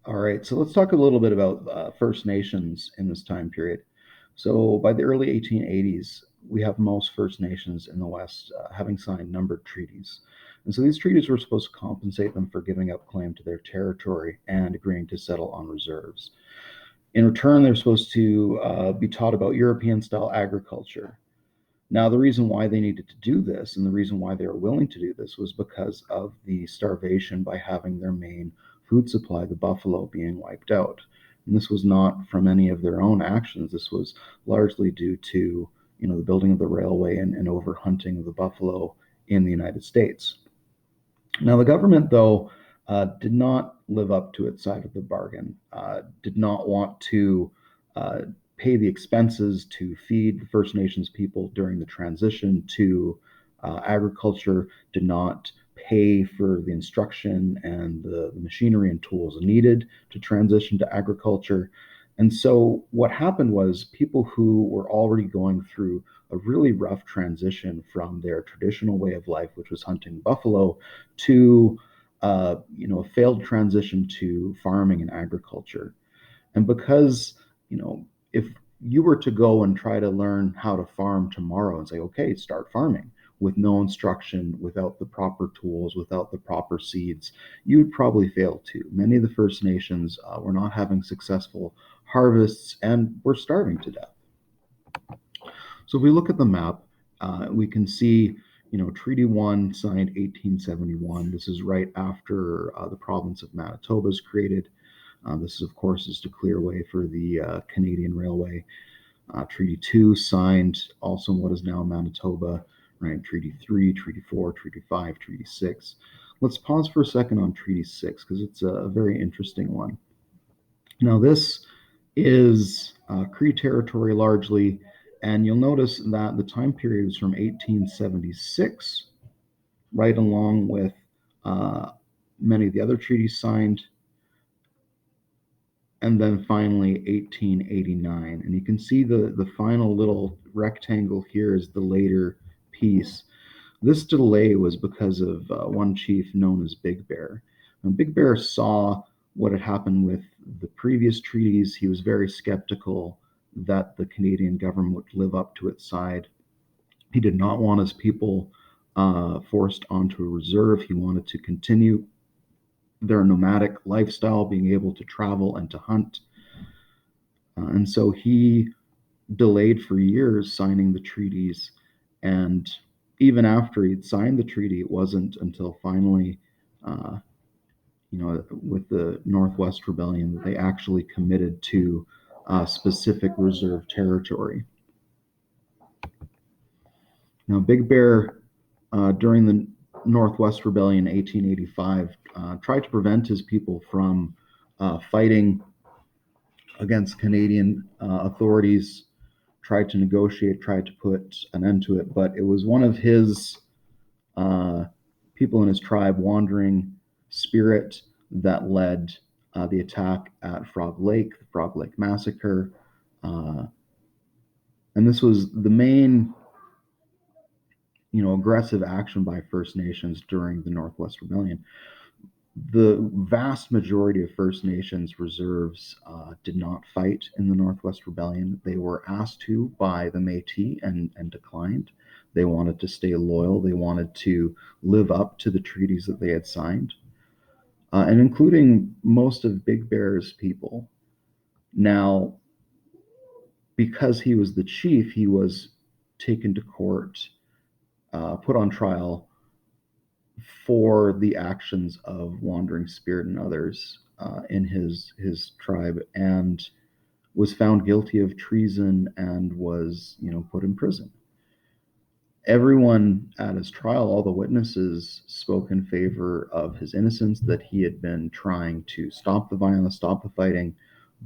All right, so let's talk a little bit about First Nations in this time period. So by the early 1880s, we have most First Nations in the West having signed numbered treaties. And so these treaties were supposed to compensate them for giving up claim to their territory and agreeing to settle on reserves. In return, they're supposed to be taught about European style agriculture. Now, the reason why they needed to do this and the reason why they were willing to do this was because of the starvation by having their main food supply, the buffalo, being wiped out. And this was not from any of their own actions. This was largely due to, the building of the railway and overhunting of the buffalo in the United States. Now, the government, though, did not live up to its side of the bargain, did not want to uh, pay the expenses to feed the First Nations people during the transition to agriculture, did not pay for the instruction and the machinery and tools needed to transition to agriculture. And so what happened was people who were already going through a really rough transition from their traditional way of life, which was hunting buffalo, to a failed transition to farming and agriculture. And because, if you were to go and try to learn how to farm tomorrow and say, okay, start farming with no instruction, without the proper tools, without the proper seeds, you would probably fail too. Many of the First Nations were not having successful harvests and were starving to death. So if we look at the map, we can see, Treaty 1 signed 1871. This is right after the province of Manitoba is created. This, of course, is to clear way for the Canadian Railway. Treaty 2 signed also in what is now Manitoba, right? Treaty 3, Treaty 4, Treaty 5, Treaty 6. Let's pause for a second on Treaty 6 because it's a very interesting one. Now, this is Cree territory largely, and you'll notice that the time period is from 1876, right along with many of the other treaties signed, and then finally 1889. And you can see the final little rectangle here is the later piece. This delay was because of one chief known as Big Bear. And Big Bear saw what had happened with the previous treaties. He was very skeptical that the Canadian government would live up to its side. He did not want his people forced onto a reserve. He wanted to continue their nomadic lifestyle, being able to travel and to hunt. And so he delayed for years signing the treaties. And even after he'd signed the treaty, it wasn't until finally, uh, with the Northwest Rebellion, that they actually committed to specific reserve territory. Now, Big Bear, during the Northwest Rebellion in 1885, tried to prevent his people from fighting against Canadian authorities, tried to negotiate, tried to put an end to it. But it was one of his uh, people in his tribe, Wandering Spirit, that led the attack at Frog Lake, the Frog Lake Massacre. Uh, and this was the main, aggressive action by First Nations during the Northwest Rebellion. The vast majority of First Nations reserves did not fight in the Northwest Rebellion. They were asked to by the Métis and declined. They wanted to stay loyal. They wanted to live up to the treaties that they had signed, and including most of Big Bear's people. Now, because he was the chief, he was taken to court, put on trial for the actions of Wandering Spirit and others in his tribe, and was found guilty of treason and was put in prison. Everyone at his trial, all the witnesses, spoke in favor of his innocence, that he had been trying to stop the violence, stop the fighting,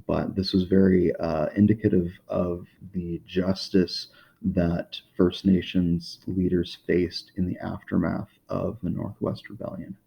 but this was very indicative of the justice that First Nations leaders faced in the aftermath of the Northwest Rebellion.